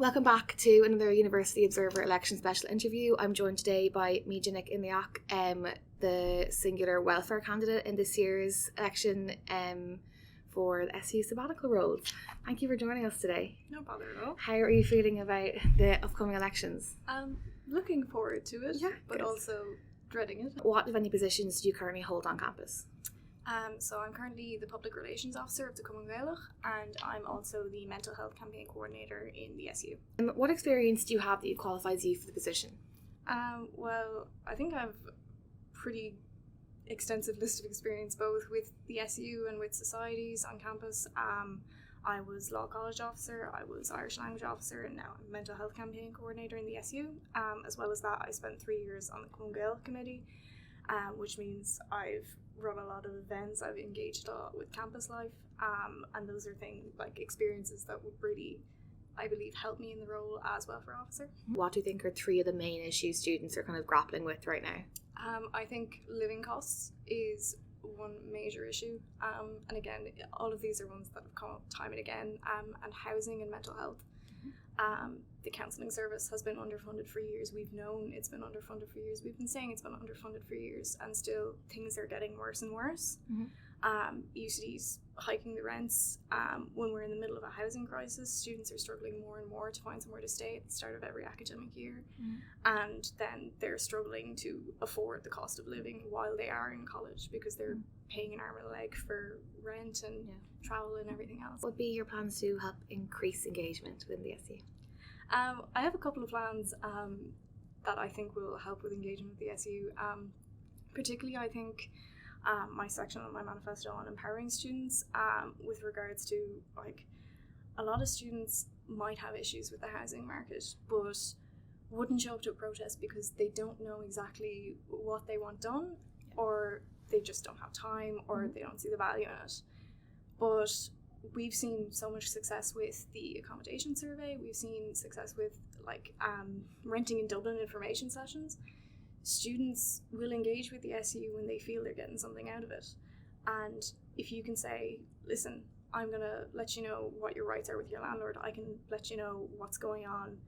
Welcome back to another University Observer election special interview. I'm joined today by Míde Nic Fhionnlaoich, the singular welfare candidate in this year's election for the SU sabbatical role. Thank you for joining us today. No bother at all. How are you feeling about the upcoming elections? Looking forward to it, but good. Also dreading it. What, if any, positions do you currently hold on campus? So I'm currently the Public Relations Officer of the Míde Nic Fhionnlaoich, and I'm also the Mental Health Campaign Coordinator in the SU. What experience do you have that qualifies you for the position? Well, I think I have a pretty extensive list of experience both with the SU and with societies on campus. I was Law College Officer, I was Irish Language Officer, and now I'm Mental Health Campaign Coordinator in the SU. As well as that, I spent 3 years on the Míde Nic Fhionnlaoich Committee, which means I've run a lot of events, I've engaged a lot with campus life, and those are experiences that would really, I believe, help me in the role as welfare officer. What do you think are three of the main issues students are kind of grappling with right now? I think living costs is one major issue, and again, all of these are ones that have come up time and again, and housing and mental health. The counselling service has been underfunded for years. We've known it's been underfunded for years. We've been saying it's been underfunded for years, and still things are getting worse and worse. UCD's hiking the rents. When we're in the middle of a housing crisis, students are struggling more and more to find somewhere to stay at the start of every academic year, and then they're struggling to afford the cost of living while they are in college because they're paying an arm and a leg for rent and travel and everything else. What would be your plans to help increase engagement within the SU? I have a couple of plans that I think will help with engagement with the SU. Particularly, I think my section on my manifesto on empowering students with regards to, like, a lot of students might have issues with the housing market but wouldn't show up to a protest because they don't know exactly what they want done, or they just don't have time, or they don't see the value in it. But we've seen so much success with the accommodation survey. We've seen success with renting in Dublin information sessions. Students will engage with the SU when they feel they're getting something out of it. And if you can say, listen, I'm going to let you know what your rights are with your landlord, I can let you know what's going on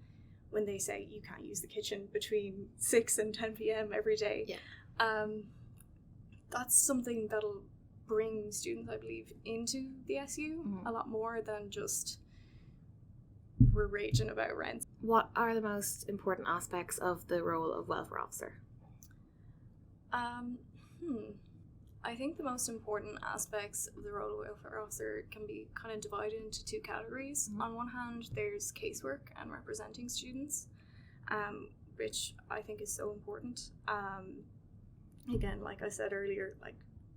when they say you can't use the kitchen between 6 and 10 p.m. every day. That's something that'll bring students, I believe, into the SU a lot more than just we're raging about rent. What are the most important aspects of the role of welfare officer? I think the most important aspects of the role of welfare officer can be kind of divided into two categories. On one hand, there's casework and representing students, which I think is so important. Again, like I said earlier, like,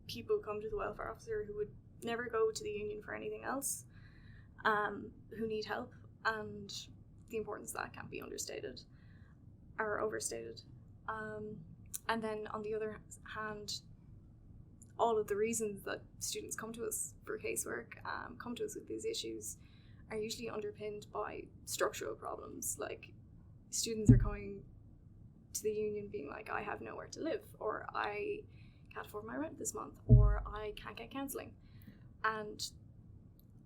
people come to the welfare officer who would never go to the union for anything else, who need help, and the importance of that can't be understated or overstated. And then on the other hand, all of the reasons that students come to us for casework, come to us with these issues, are usually underpinned by structural problems. Like, students are coming to the union being like, I have nowhere to live, or I can't afford my rent this month, or I can't get counselling. And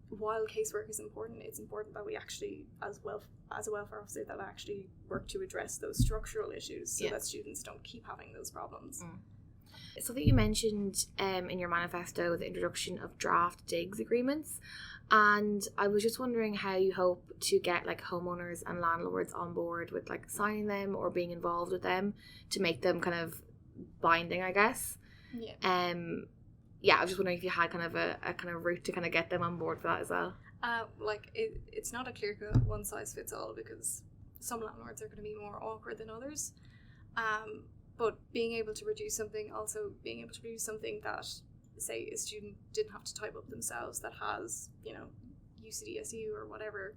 while casework is important, it's important that we actually, as a welfare officer, that actually work to address those structural issues so that students don't keep having those problems. Something you mentioned in your manifesto, the introduction of draft digs agreements, and I was just wondering how you hope to get homeowners and landlords on board with signing them or being involved with them to make them kind of binding, I guess. I was just wondering if you had kind of a kind of route to kind of get them on board for that as well. It's not a clear-cut one-size-fits-all, because some landlords are going to be more awkward than others. But being able to produce something that, say, a student didn't have to type up themselves, that has, UCDSU or whatever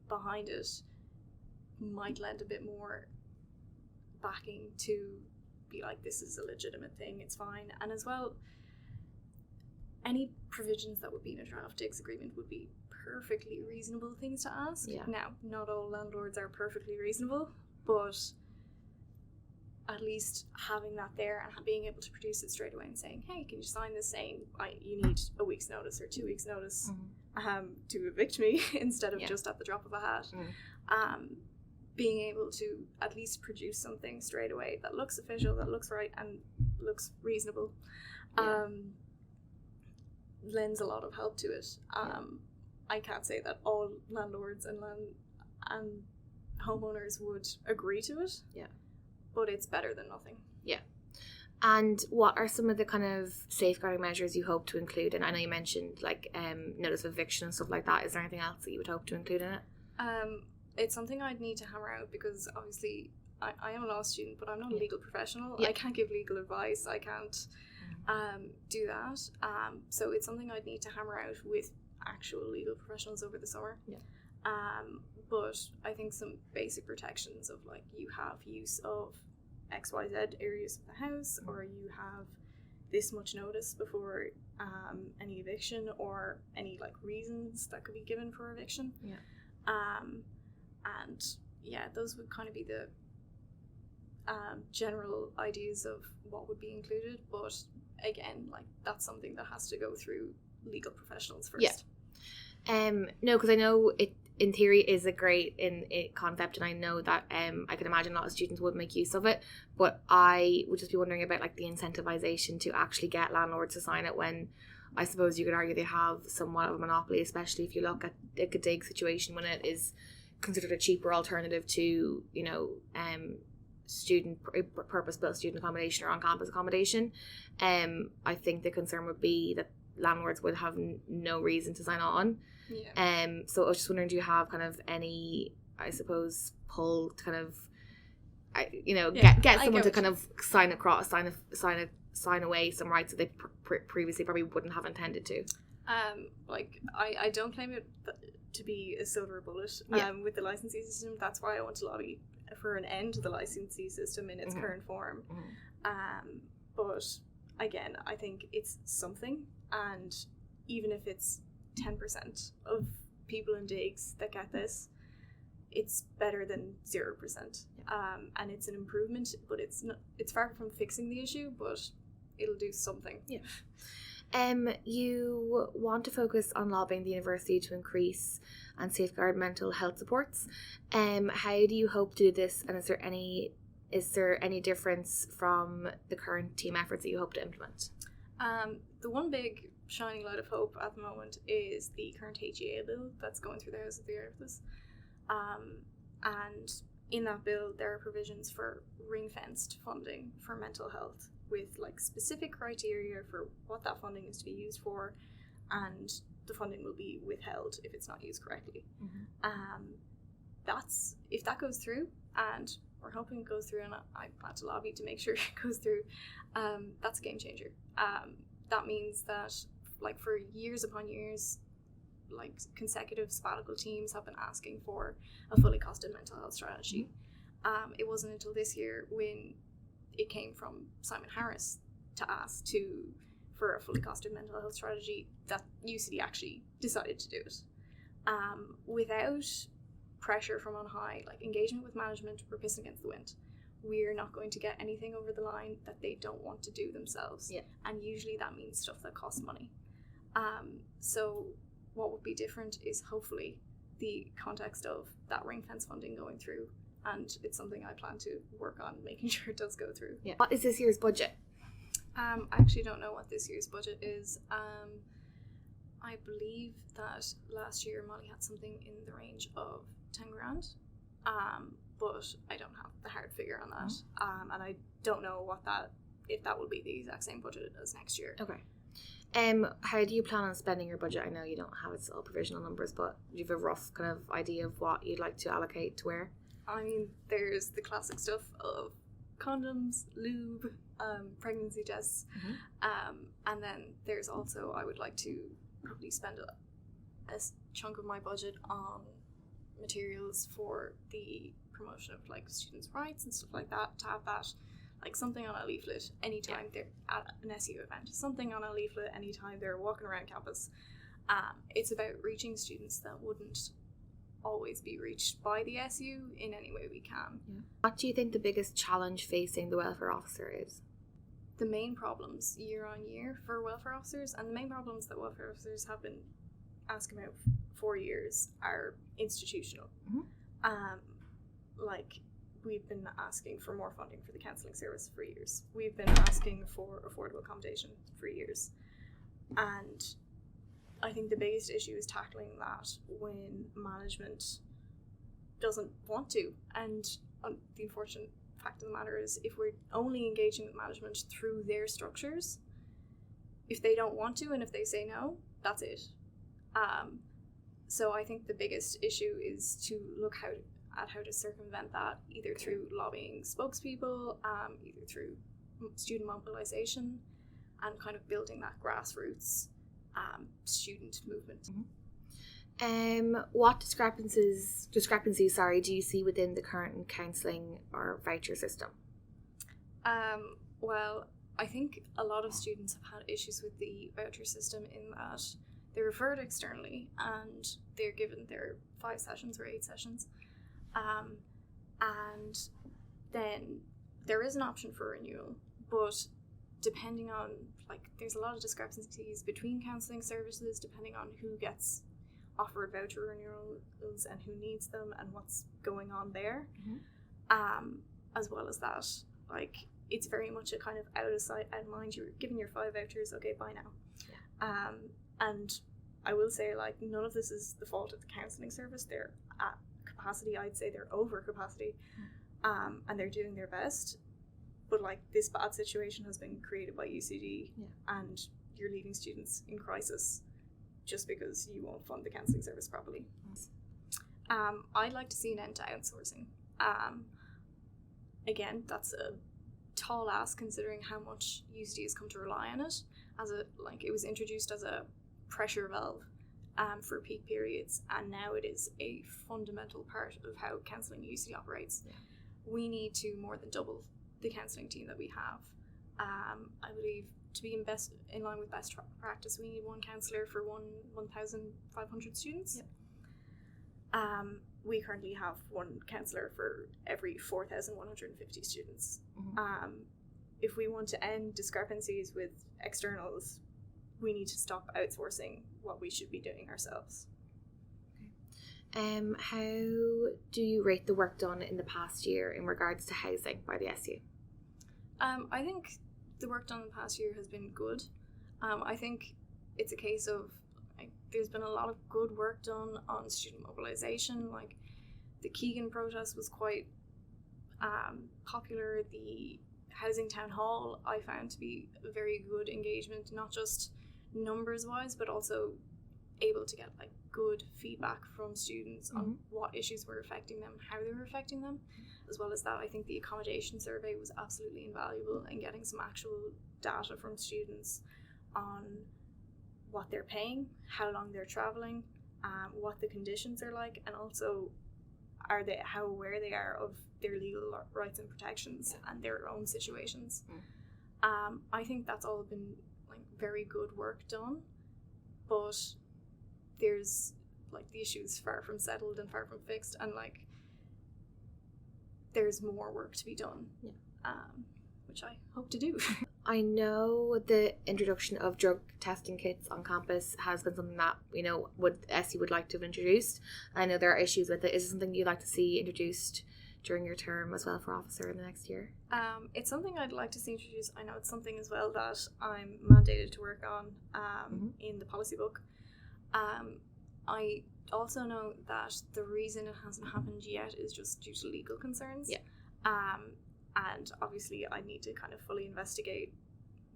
behind it, might lend a bit more backing to be like, this is a legitimate thing, it's fine. And as well, any provisions that would be in a draft digs agreement would be perfectly reasonable things to ask. Now, not all landlords are perfectly reasonable, but at least having that there and being able to produce it straight away and saying, hey, can you sign this saying you need a week's notice or 2 weeks notice, to evict me instead of Yeah. just at the drop of a hat. Being able to at least produce something straight away that looks official, that looks right, and looks reasonable, lends a lot of help to it. I can't say that all landlords and homeowners would agree to it. Yeah. But it's better than nothing. Yeah. And what are some of the kind of safeguarding measures you hope to include? And I know you mentioned like notice of eviction and stuff like that. Is there anything else that you would hope to include in it? It's something I'd need to hammer out because obviously I am a law student, but I'm not a legal professional. Yeah. I can't give legal advice. I can't do that. So it's something I'd need to hammer out with actual legal professionals over the summer. Yeah. But I think some basic protections of like you have use of XYZ areas of the house, or you have this much notice before any eviction or any like reasons that could be given for eviction. Yeah. And yeah, those would kind of be the general ideas of what would be included. But again, like that's something that has to go through legal professionals first. Yeah. No, because I know it in theory is a great concept, and I know that I can imagine a lot of students would make use of it, but I would just be wondering about like the incentivization to actually get landlords to sign it, when I suppose you could argue they have somewhat of a monopoly, especially if you look at like a dig situation when it is considered a cheaper alternative to, you know, purpose-built student accommodation or on-campus accommodation. I think the concern would be that landlords would have no reason to sign on. Yeah. So I was just wondering, do you have kind of any, I suppose, pull to kind of, get someone to kind of sign away some rights that they previously probably wouldn't have intended to? I don't claim it to be a silver bullet with the licensee system. That's why I want to lobby for an end to the licensee system in its current form. But again, I think it's something, and even if it's 10% of people in digs that get this, it's better than 0%. And it's an improvement, but it's far from fixing the issue, but it'll do something. Yeah. You want to focus on lobbying the university to increase and safeguard mental health supports. How do you hope to do this, and is there any difference from the current team efforts that you hope to implement? The one big shining light of hope at the moment is the current HEA bill that's going through the House of the Artists. And in that bill, there are provisions for ring-fenced funding for mental health, with like specific criteria for what that funding is to be used for, and the funding will be withheld if it's not used correctly. If that goes through, and we're hoping it goes through, and I plan to lobby to make sure it goes through, that's a game changer. That means that like for years upon years, like consecutive sabbatical teams have been asking for a fully costed mental health strategy. It wasn't until this year when it came from Simon Harris to ask for a fully costed mental health strategy that UCD actually decided to do it. Without pressure from on high, like engagement with management, we're pissing against the wind. We're not going to get anything over the line that they don't want to do themselves. Yeah. And usually that means stuff that costs money. So what would be different is hopefully the context of that ring fence funding going through, and it's something I plan to work on making sure it does go through. Yeah. What is this year's budget? I actually don't know what this year's budget is. I believe that last year Molly had something in the range of 10 grand, but I don't have the hard figure on that. And I don't know if that will be the exact same budget as next year. Okay. How do you plan on spending your budget? I know you don't have its all provisional numbers, but do you have a rough kind of idea of what you'd like to allocate to where? I mean, there's the classic stuff of condoms, lube, pregnancy tests, and then there's also, I would like to probably spend a chunk of my budget on materials for the promotion of like students' rights and stuff like that, to have that like something on a leaflet anytime they're at an SU event, something on a leaflet anytime they're walking around campus. It's about reaching students that wouldn't always be reached by the SU in any way we can. Yeah. What do you think the biggest challenge facing the welfare officer is? The main problems year on year for welfare officers, and the main problems that welfare officers have been ask about 4 years are institutional. Like, we've been asking for more funding for the counselling service for years. We've been asking for affordable accommodation for years. And I think the biggest issue is tackling that when management doesn't want to. And the unfortunate fact of the matter is, if we're only engaging with management through their structures, if they don't want to and if they say no, that's it. So I think the biggest issue is to look at how to circumvent that, either through lobbying spokespeople, either through student mobilization, and kind of building that grassroots student movement. What discrepancies do you see within the current counselling or voucher system? Well, I think a lot of students have had issues with the voucher system in that they're referred externally and they're given their 5 sessions or 8 sessions, and then there is an option for renewal, but depending on, like, there's a lot of discrepancies between counselling services depending on who gets offered voucher renewals and who needs them and what's going on there. As well as that, like, it's very much a kind of out of sight, out of mind. You're given your 5 vouchers, okay, bye now. And I will say, like, none of this is the fault of the counselling service. They're at capacity. I'd say they're over capacity, and they're doing their best. But, like, this bad situation has been created by UCD, and you're leaving students in crisis just because you won't fund the counselling service properly. I'd like to see an end to outsourcing. Again, that's a tall ask considering how much UCD has come to rely on it. It was introduced as a pressure valve for peak periods, and now it is a fundamental part of how counselling UCD operates. We need to more than double the counselling team that we have. I believe to be in line with best practice, we need 1 counsellor for 1,500 students. We currently have 1 counsellor for every 4,150 students. If we want to end discrepancies with externals, we need to stop outsourcing what we should be doing ourselves. How do you rate the work done in the past year in regards to housing by the SU? I think the work done in the past year has been good. I think it's a case of, like, there's been a lot of good work done on student mobilization. Like, the Keegan protest was quite popular. The housing town hall I found to be a very good engagement, not just numbers wise, but also able to get, like, good feedback from students on what issues were affecting them, how they were affecting them. As well as that, I think the accommodation survey was absolutely invaluable in getting some actual data from students on what they're paying, how long they're travelling, what the conditions are like, and also how aware they are of their legal rights and protections and their own situations. I think that's all been, like, very good work done, but there's, like, the issue is far from settled and far from fixed, and, like, there's more work to be done, which I hope to do. I know the introduction of drug testing kits on campus has been something that, SU would like to have introduced. I know there are issues with it. Is it something you'd like to see introduced during your term as well for officer in the next year? It's something I'd like to see introduced. I know it's something as well that I'm mandated to work on in the policy book. I also know that the reason it hasn't happened yet is just due to legal concerns. And obviously I need to kind of fully investigate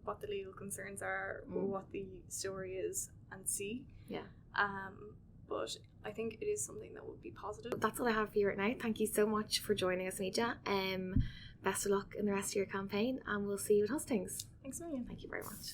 what the legal concerns are, what the story is, and see. But I think it is something that would be positive. That's all I have for you right now. Thank you so much for joining us, Míde. Best of luck in the rest of your campaign, and we'll see you at hustings. Thanks a million. Thank you very much.